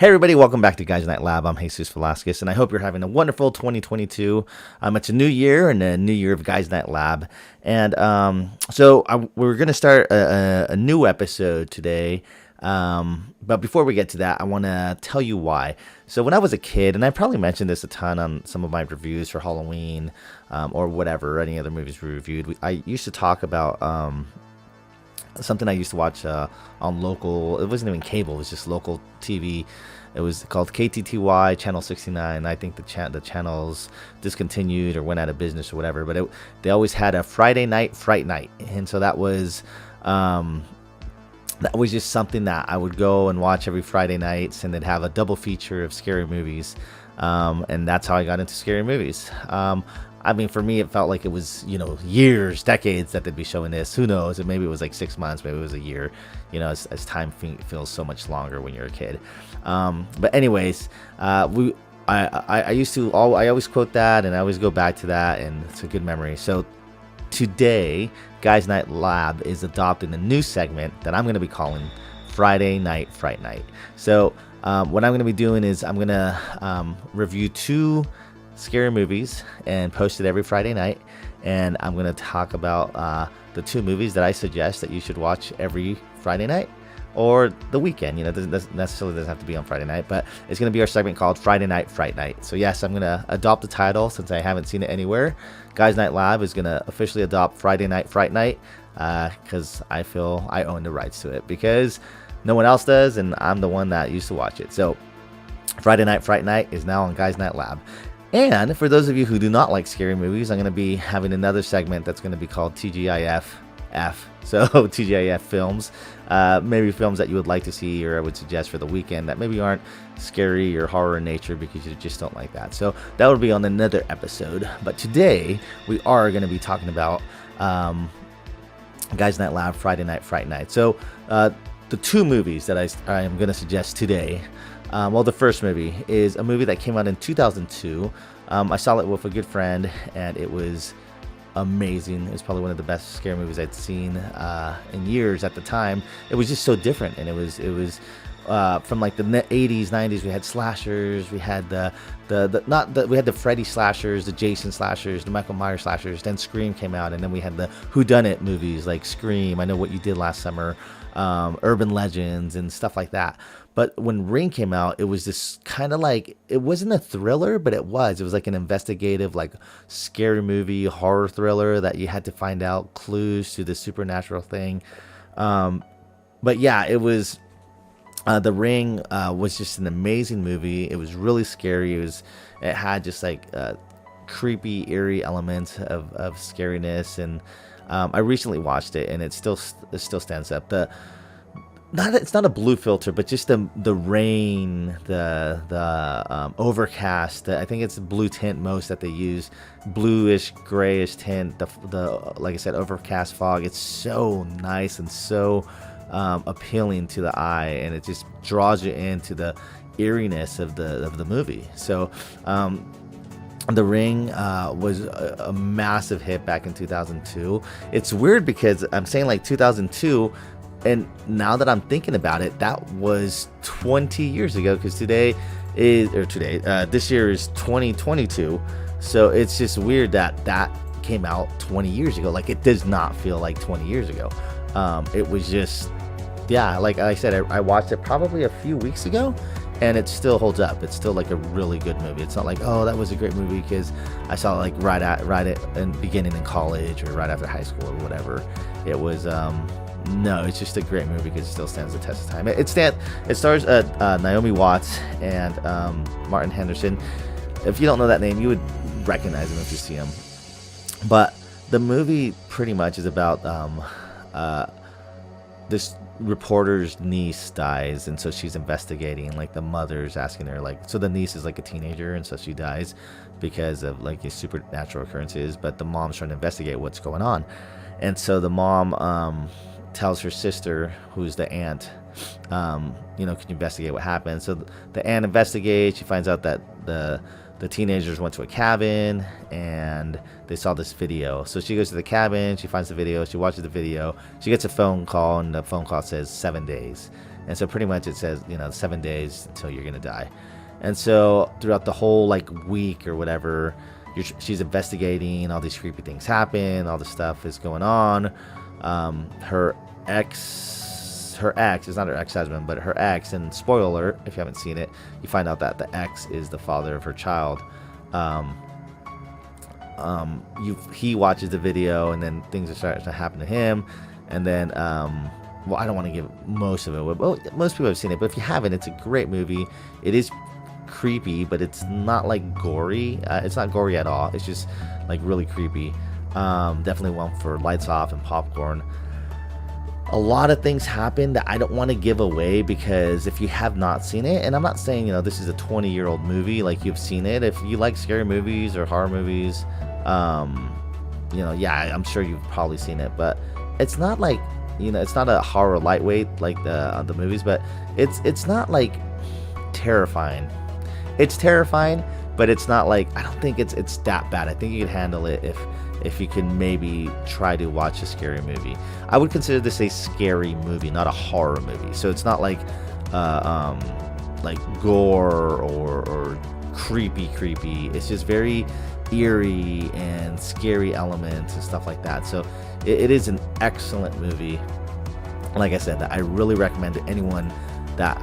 Hey everybody, welcome back to Guys Night Lab. I'm Jesus Velasquez, and I hope you're having a wonderful 2022. It's a new year and a new year of Guys Night Lab, and we're gonna start a new episode today. But before we get to that, I want to tell you why. So when I was a kid, and I probably mentioned this a ton on some of my reviews for Halloween, or whatever, any other movies we reviewed, I used to talk about something I used to watch on local. It wasn't even cable; it was just local TV. It was called KTTY Channel 69. I think the channels discontinued or went out of business or whatever. But they always had a Friday night Fright night, and so that was just something that I would go and watch every Friday nights, and they'd have a double feature of scary movies, and that's how I got into scary movies. I mean, for me, it felt like it was, years, decades that they'd be showing this. Who knows? And maybe it was like 6 months, maybe it was a year, as time feels so much longer when you're a kid. But anyways, I always quote that, and I always go back to that, and it's a good memory. So today, Guys Night Lab is adopting a new segment that I'm going to be calling Friday Night Fright Night. So what I'm going to be doing is I'm going to review 2 scary movies and post it every Friday night, and I'm going to talk about the 2 movies that I suggest that you should watch every Friday night or the weekend. It doesn't have to be on Friday night, but it's going to be our segment called Friday Night Fright Night. So yes, I'm going to adopt the title since I haven't seen it anywhere. Guys Night Lab is going to officially adopt Friday Night Fright Night because I feel I own the rights to it, because no one else does, and I'm the one that used to watch it. So Friday Night Fright Night is now on Guys Night Lab. And for those of you who do not like scary movies, I'm going to be having another segment that's going to be called TGIF. So TGIF films, maybe films that you would like to see or I would suggest for the weekend that maybe aren't scary or horror in nature because you just don't like that. So that will be on another episode. But today we are going to be talking about Guys Night Lab Friday Night Fright Night. So the 2 movies that I am going to suggest today. The first movie is a movie that came out in 2002. I saw it with a good friend, and it was amazing. It was probably one of the best scary movies I'd seen in years at the time. It was just so different, and it was from like the 80s, 90s. We had slashers. We had we had the Freddy slashers, the Jason slashers, the Michael Myers slashers. Then Scream came out, and then we had the whodunit movies like Scream, I Know What You Did Last Summer, Urban Legends, and stuff like that. But when Ring came out, it was this kind of like, it wasn't a thriller, but it was like an investigative, like scary movie, horror thriller that you had to find out clues to the supernatural thing. But yeah, it was, The Ring was just an amazing movie. It was really scary. It had just like creepy, eerie elements of scariness. And I recently watched it, and it still stands up. It's not a blue filter, but just the rain, the overcast. I think it's blue tint most that they use, bluish, grayish tint. The like I said, overcast fog. It's so nice and so appealing to the eye, and it just draws you into the eeriness of the movie. So The Ring was a massive hit back in 2002. It's weird because I'm saying like 2002, and now that I'm thinking about it, that was 20 years ago, because this year is 2022. So it's just weird that came out 20 years ago. Like, it does not feel like 20 years ago. It was just, yeah, like I said, I watched it probably a few weeks ago, and it still holds up. It's still like a really good movie. It's not like, oh, that was a great movie because I saw it like right at in beginning in college or right after high school or whatever. It was no, it's just a great movie because it still stands the test of time. It stars Naomi Watts and Martin Henderson. If you don't know that name, you would recognize him if you see him. But the movie pretty much is about this reporter's niece dies, and so she's investigating. Like, the mother's asking her, like, so the niece is like a teenager, and so she dies because of like these supernatural occurrences. But the mom's trying to investigate what's going on, and so the mom tells her sister, who's the aunt, can you investigate what happened? So the aunt investigates. She finds out that the teenagers went to a cabin and they saw this video. So she goes to the cabin, she finds the video, she watches the video, she gets a phone call, and the phone call says 7 days. And so pretty much it says, 7 days until you're gonna die. And so throughout the whole like week or whatever, she's investigating. All these creepy things happen. All this stuff is going on. Her ex, it's not her ex-husband, but her ex. And spoiler alert, if you haven't seen it, you find out that the ex is the father of her child. He watches the video, and then things are starting to happen to him. And then, well, I don't want to give most of it. Well, most people have seen it, but if you haven't, it's a great movie. It is creepy, but it's not like gory. It's not gory at all. It's just like really creepy. Definitely one for lights off and popcorn. A lot of things happen that I don't want to give away, because if you have not seen it, and I'm not saying this is a 20-year-old movie, like you've seen it. If you like scary movies or horror movies, yeah, I'm sure you've probably seen it, but it's not like it's not a horror lightweight like the movies, but it's not like terrifying. It's terrifying, but it's not like, I don't think it's that bad. I think you could handle it if you can maybe try to watch a scary movie. I would consider this a scary movie, not a horror movie. So it's not like gore or creepy. It's just very eerie and scary elements and stuff like that. So it is an excellent movie. Like I said, that I really recommend to anyone that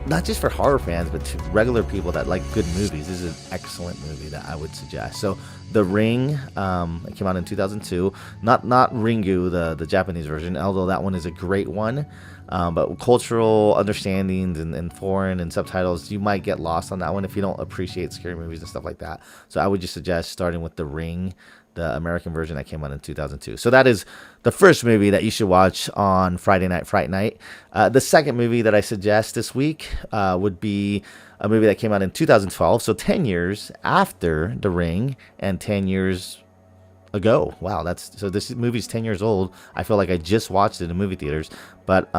not just for horror fans, but to regular people that like good movies. This is an excellent movie that I would suggest. So The Ring, it came out in 2002. Not Ringu, the Japanese version, although that one is a great one. But cultural understandings and foreign and subtitles, you might get lost on that one if you don't appreciate scary movies and stuff like that. So I would just suggest starting with The Ring, the American version that came out in 2002. So that is the first movie that you should watch on Friday night, Fright Night. The second movie that I suggest this week would be a movie that came out in 2012. So 10 years after The Ring and 10 years ago. Wow, so this movie's 10 years old. I feel like I just watched it in movie theaters, but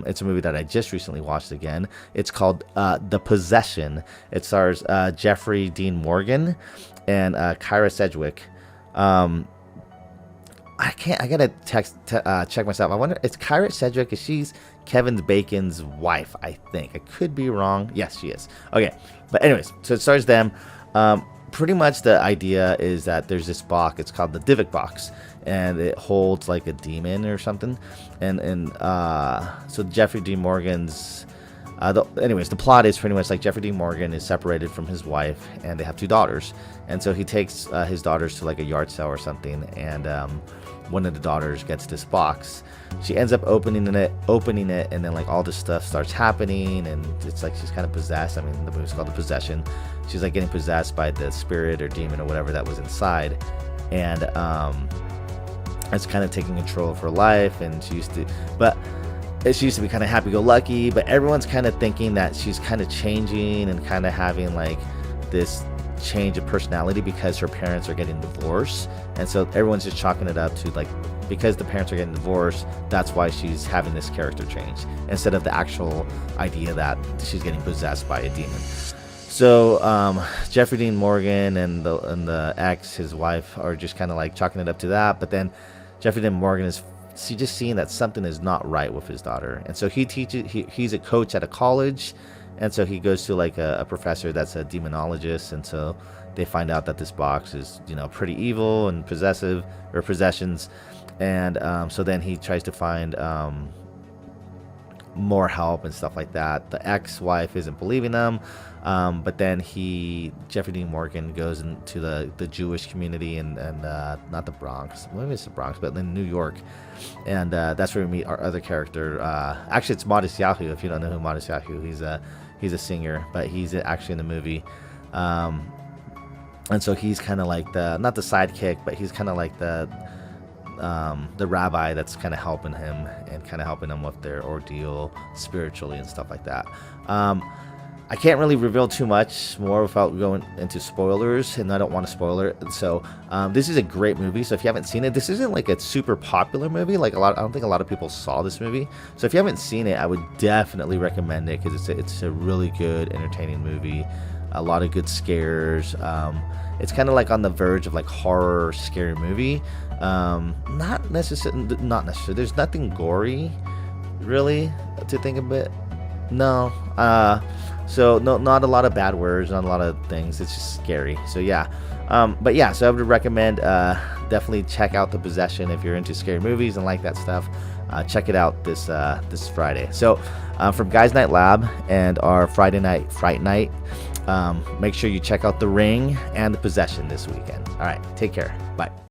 it's a movie that I just recently watched again. It's called The Possession. It stars Jeffrey Dean Morgan and Kyra Sedgwick. I gotta check myself. I wonder, it's Kyra Sedgwick, she's Kevin Bacon's wife, I think. I could be wrong. Yes, she is. Okay, but anyways, so it stars them. Pretty much the idea is that there's this box. It's called the Divik box, and it holds like a demon or something. And so Jeffrey Dean Morgan's the plot is pretty much like Jeffrey Dean Morgan is separated from his wife, and they have 2 daughters. And so he takes his daughters to like a yard sale or something, and one of the daughters gets this box. She ends up opening it, and then like all this stuff starts happening, and it's like she's kind of possessed. I mean, the movie's called The Possession. She's like getting possessed by the spirit or demon or whatever that was inside, and it's kind of taking control of her life. And she used to be kind of happy-go-lucky, but everyone's kind of thinking that she's kind of changing and kind of having like this change of personality because her parents are getting divorced. And so everyone's just chalking it up to like, because the parents are getting divorced, that's why she's having this character change, instead of the actual idea that she's getting possessed by a demon. So Jeffrey Dean Morgan and the ex, his wife, are just kind of like chalking it up to that. But then Jeffrey Dean Morgan is just seeing that something is not right with his daughter, and so he's a coach at a college, and so he goes to like a professor that's a demonologist, and so they find out that this box is pretty evil and possessions, and so then he tries to find more help and stuff like that. The ex-wife isn't believing them, but then Jeffrey Dean Morgan goes into the Jewish community and not the Bronx, maybe it's the Bronx, but in New York, and that's where we meet our other character. Actually, it's Modest Yahoo. If you don't know who Modest Yahoo, he's a singer, but he's actually in the movie, and so he's kind of like not the sidekick, but he's kind of like the rabbi that's kind of helping him and kind of helping them with their ordeal spiritually and stuff like that. I can't really reveal too much more without going into spoilers, and I don't want to spoil it. So this is a great movie. So if you haven't seen it, this isn't like a super popular movie. Like I don't think a lot of people saw this movie. So if you haven't seen it, I would definitely recommend it, because it's a really good, entertaining movie. A lot of good scares. It's kind of like on the verge of like horror scary movie. Not necessarily. There's nothing gory, really, to think of it. No. So no, not a lot of bad words, not a lot of things. It's just scary. So yeah. But yeah, so I would recommend definitely check out The Possession if you're into scary movies and like that stuff. Check it out this Friday. So from Guys Night Lab and our Friday night Fright Night, make sure you check out The Ring and The Possession this weekend. All right, take care. Bye.